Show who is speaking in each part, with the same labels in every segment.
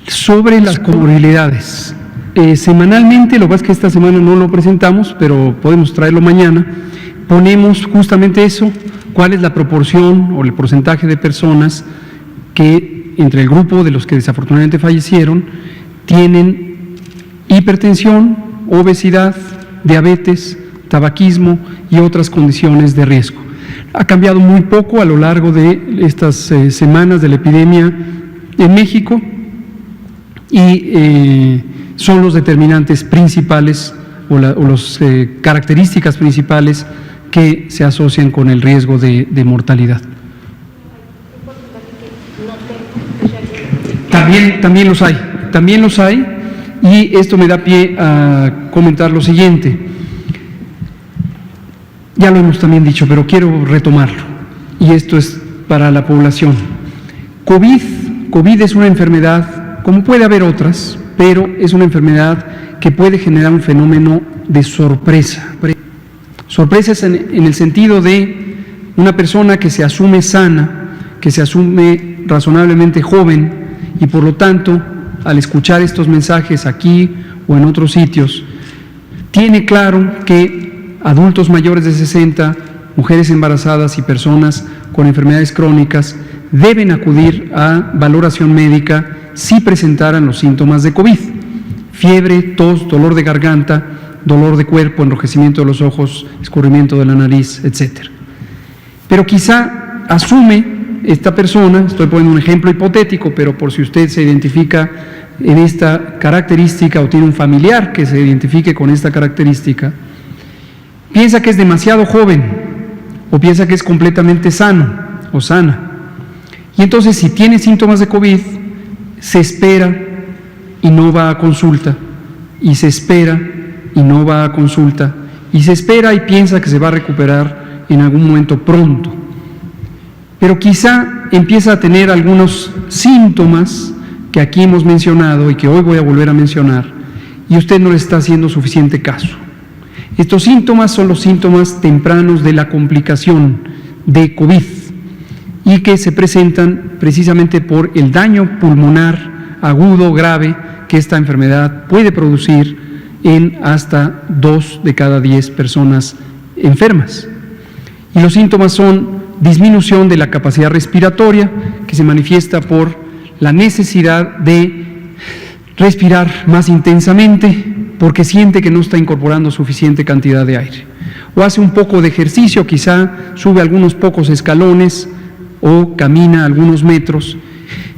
Speaker 1: Sobre las comorbilidades. Semanalmente, lo que pasa es que esta semana no lo presentamos, pero podemos traerlo mañana, ponemos justamente eso, cuál es la proporción o el porcentaje de personas que entre el grupo de los que desafortunadamente fallecieron tienen hipertensión, obesidad, diabetes, tabaquismo y otras condiciones de riesgo. Ha cambiado muy poco a lo largo de estas semanas de la epidemia en México y son los determinantes principales o las características principales que se asocian con el riesgo de mortalidad. También los hay, y esto me da pie a comentar lo siguiente. Ya lo hemos también dicho, pero quiero retomarlo, y esto es para la población. COVID es una enfermedad, como puede haber otras, pero es una enfermedad que puede generar un fenómeno de sorpresa. Sorpresa es en el sentido de una persona que se asume sana, que se asume razonablemente joven y por lo tanto, al escuchar estos mensajes aquí o en otros sitios, tiene claro que adultos mayores de 60, mujeres embarazadas y personas con enfermedades crónicas deben acudir a valoración médica si presentaran los síntomas de COVID: fiebre, tos, dolor de garganta, dolor de cuerpo, enrojecimiento de los ojos, escurrimiento de la nariz, etc. Pero quizá asume esta persona, estoy poniendo un ejemplo hipotético, pero por si usted se identifica en esta característica o tiene un familiar que se identifique con esta característica, piensa que es demasiado joven o piensa que es completamente sano o sana. Y entonces, si tiene síntomas de COVID, se espera y no va a consulta, y se espera y no va a consulta, y se espera y piensa que se va a recuperar en algún momento pronto. Pero quizá empieza a tener algunos síntomas que aquí hemos mencionado y que hoy voy a volver a mencionar, y usted no le está haciendo suficiente caso. Estos síntomas son los síntomas tempranos de la complicación de COVID y que se presentan precisamente por el daño pulmonar agudo, grave, que esta enfermedad puede producir en hasta 2 de cada 10 personas enfermas. Y los síntomas son disminución de la capacidad respiratoria, que se manifiesta por la necesidad de respirar más intensamente porque siente que no está incorporando suficiente cantidad de aire. O hace un poco de ejercicio, quizá sube algunos pocos escalones o camina algunos metros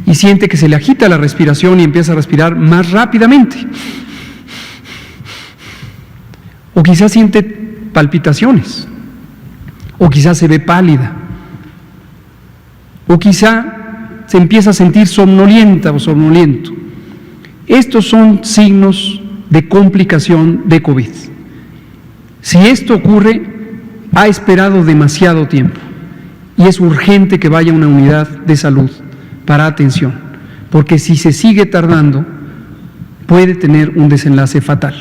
Speaker 1: y siente que se le agita la respiración y empieza a respirar más rápidamente. O quizá siente palpitaciones, o quizá se ve pálida, o quizá se empieza a sentir somnolienta o somnoliento. Estos son signos de complicación de COVID. Si esto ocurre, ha esperado demasiado tiempo y es urgente que vaya a una unidad de salud para atención, porque si se sigue tardando, puede tener un desenlace fatal.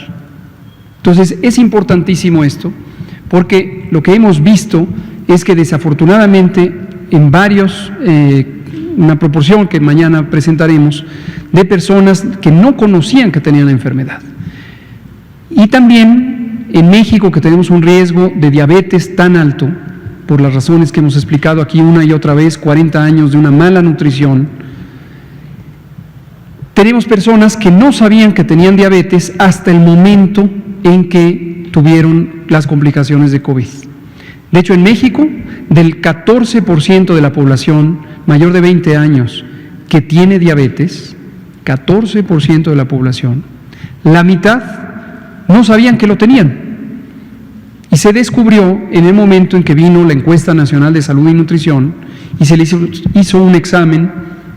Speaker 1: Entonces, es importantísimo esto, porque lo que hemos visto es que desafortunadamente en una proporción que mañana presentaremos, de personas que no conocían que tenían la enfermedad. Y también en México, que tenemos un riesgo de diabetes tan alto, por las razones que hemos explicado aquí una y otra vez, 40 años de una mala nutrición, tenemos personas que no sabían que tenían diabetes hasta el momento en que tuvieron las complicaciones de COVID. De hecho, en México, del 14% de la población mayor de 20 años que tiene diabetes, 14% de la población, la mitad no sabían que lo tenían. Y se descubrió en el momento en que vino la Encuesta Nacional de Salud y Nutrición y se les hizo un examen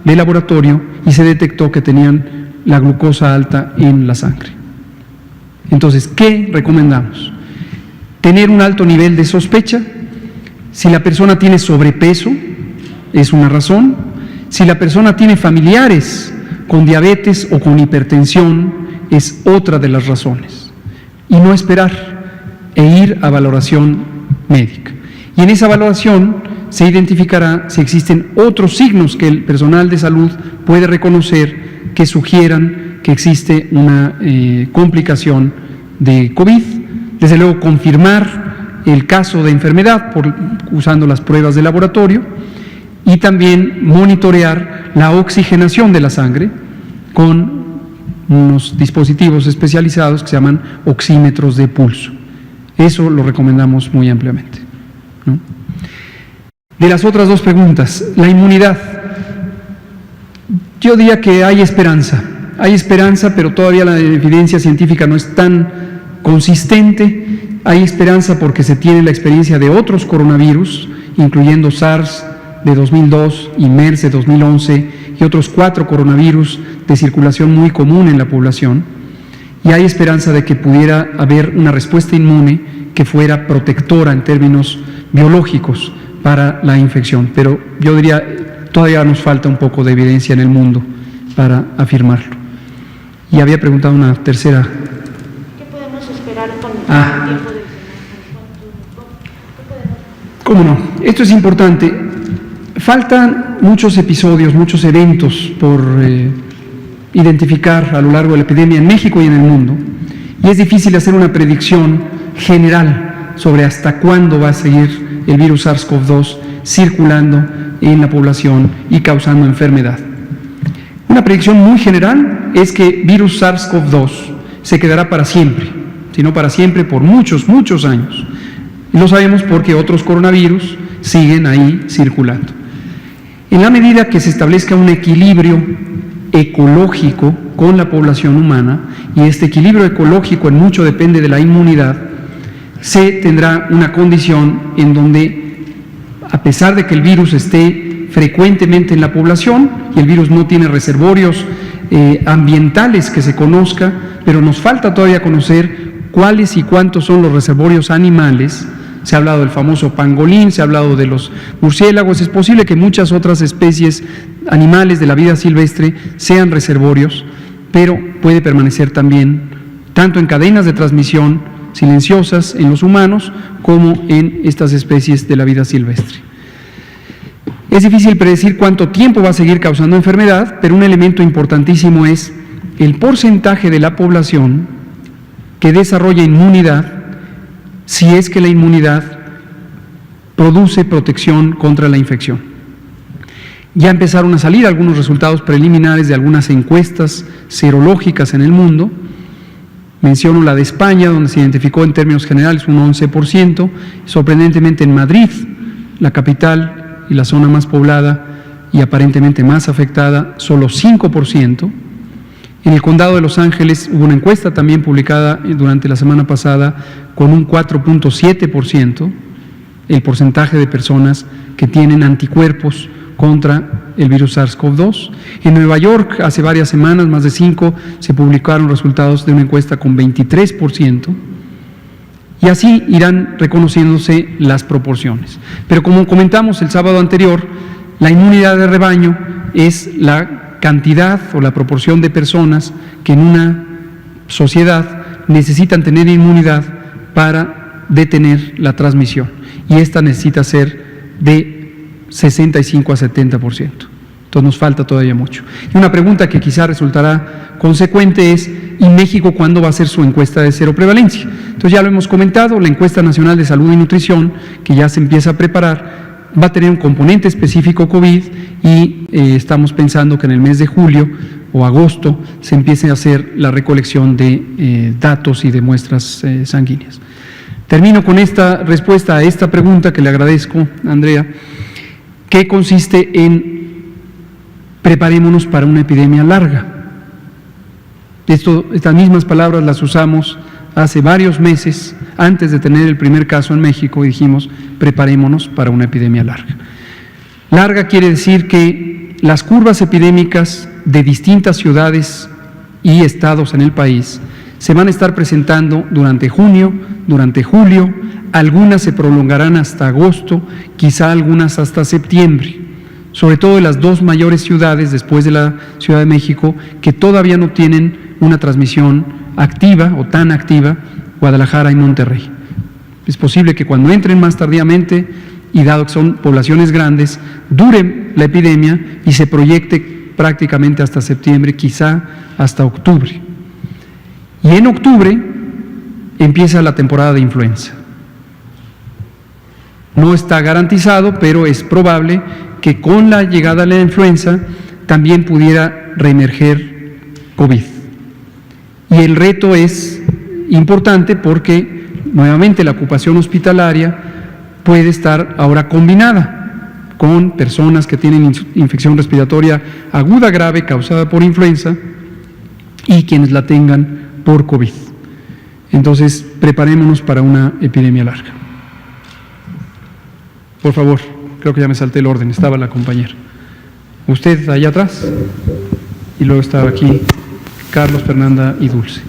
Speaker 1: de laboratorio y se detectó que tenían la glucosa alta en la sangre. Entonces, ¿qué recomendamos? Tener un alto nivel de sospecha. Si la persona tiene sobrepeso, es una razón. Si la persona tiene familiares con diabetes o con hipertensión, es otra de las razones. Y no esperar e ir a valoración médica. Y en esa valoración se identificará si existen otros signos que el personal de salud puede reconocer que sugieran que existe una complicación de COVID. Desde luego, confirmar el caso de enfermedad usando las pruebas de laboratorio y también monitorear la oxigenación de la sangre con unos dispositivos especializados que se llaman oxímetros de pulso. Eso lo recomendamos muy ampliamente, ¿no? De las otras dos preguntas, la inmunidad. Yo diría que hay esperanza, pero todavía la evidencia científica no es tan consistente. Hay esperanza porque se tiene la experiencia de otros coronavirus, incluyendo SARS de 2002 y MERS de 2011 y otros 4 coronavirus de circulación muy común en la población. Y hay esperanza de que pudiera haber una respuesta inmune que fuera protectora en términos biológicos para la infección. Pero yo diría, todavía nos falta un poco de evidencia en el mundo para afirmarlo. Y había preguntado una tercera.
Speaker 2: ¿Qué podemos esperar con el tiempo de
Speaker 1: ¿Cómo no? Esto es importante. Faltan muchos episodios, muchos eventos por identificar a lo largo de la epidemia en México y en el mundo. Y es difícil hacer una predicción general sobre hasta cuándo va a seguir el virus SARS-CoV-2 circulando en la población y causando enfermedad. Una predicción muy general es que virus SARS-CoV-2 se quedará para siempre, si no para siempre, por muchos, muchos años. Y lo sabemos porque otros coronavirus siguen ahí circulando. En la medida que se establezca un equilibrio ecológico con la población humana, y este equilibrio ecológico en mucho depende de la inmunidad, se tendrá una condición en donde, a pesar de que el virus esté frecuentemente en la población, y el virus no tiene reservorios ambientales que se conozca, pero nos falta todavía conocer cuáles y cuántos son los reservorios animales. Se ha hablado del famoso pangolín, se ha hablado de los murciélagos. Es posible que muchas otras especies animales de la vida silvestre sean reservorios, pero puede permanecer también tanto en cadenas de transmisión silenciosas en los humanos como en estas especies de la vida silvestre. Es difícil predecir cuánto tiempo va a seguir causando enfermedad, pero un elemento importantísimo es el porcentaje de la población que desarrolla inmunidad, si es que la inmunidad produce protección contra la infección. Ya empezaron a salir algunos resultados preliminares de algunas encuestas serológicas en el mundo. Menciono la de España, donde se identificó en términos generales un 11%, sorprendentemente en Madrid, la capital y la zona más poblada y aparentemente más afectada, solo 5%. En el condado de Los Ángeles hubo una encuesta también publicada durante la semana pasada con un 4.7%, el porcentaje de personas que tienen anticuerpos contra el virus SARS-CoV-2. En Nueva York, hace varias semanas, más de 5, se publicaron resultados de una encuesta con 23%, y así irán reconociéndose las proporciones. Pero como comentamos el sábado anterior, la inmunidad de rebaño es la cantidad o la proporción de personas que en una sociedad necesitan tener inmunidad para detener la transmisión, y esta necesita ser de 65 a 70%. Entonces nos falta todavía mucho. Y una pregunta que quizá resultará consecuente es: ¿y México cuándo va a hacer su encuesta de cero prevalencia? Entonces ya lo hemos comentado, la encuesta nacional de salud y nutrición, que ya se empieza a preparar, va a tener un componente específico COVID, y estamos pensando que en el mes de julio o agosto se empiece a hacer la recolección de datos y de muestras sanguíneas. Termino con esta respuesta a esta pregunta que le agradezco, Andrea, que consiste en: preparémonos para una epidemia larga. Estas mismas palabras las usamos hace varios meses, antes de tener el primer caso en México, y dijimos: preparémonos para una epidemia larga. Larga quiere decir que las curvas epidémicas de distintas ciudades y estados en el país se van a estar presentando durante junio, durante julio, algunas se prolongarán hasta agosto, quizá algunas hasta septiembre, sobre todo en las dos mayores ciudades después de la Ciudad de México, que todavía no tienen una transmisión activa o tan activa, Guadalajara y Monterrey. Es posible que cuando entren más tardíamente, y dado que son poblaciones grandes, dure la epidemia y se proyecte prácticamente hasta septiembre, quizá hasta octubre. Y en octubre empieza la temporada de influenza. No está garantizado, pero es probable que con la llegada de la influenza también pudiera reemerger COVID. Y el reto es importante porque nuevamente la ocupación hospitalaria puede estar ahora combinada con personas que tienen infección respiratoria aguda grave causada por influenza y quienes la tengan por COVID. Entonces, preparémonos para una epidemia larga. Por favor, creo que ya me salté el orden, estaba la compañera. Usted allá atrás y luego estaba aquí Carlos, Fernanda y Dulce.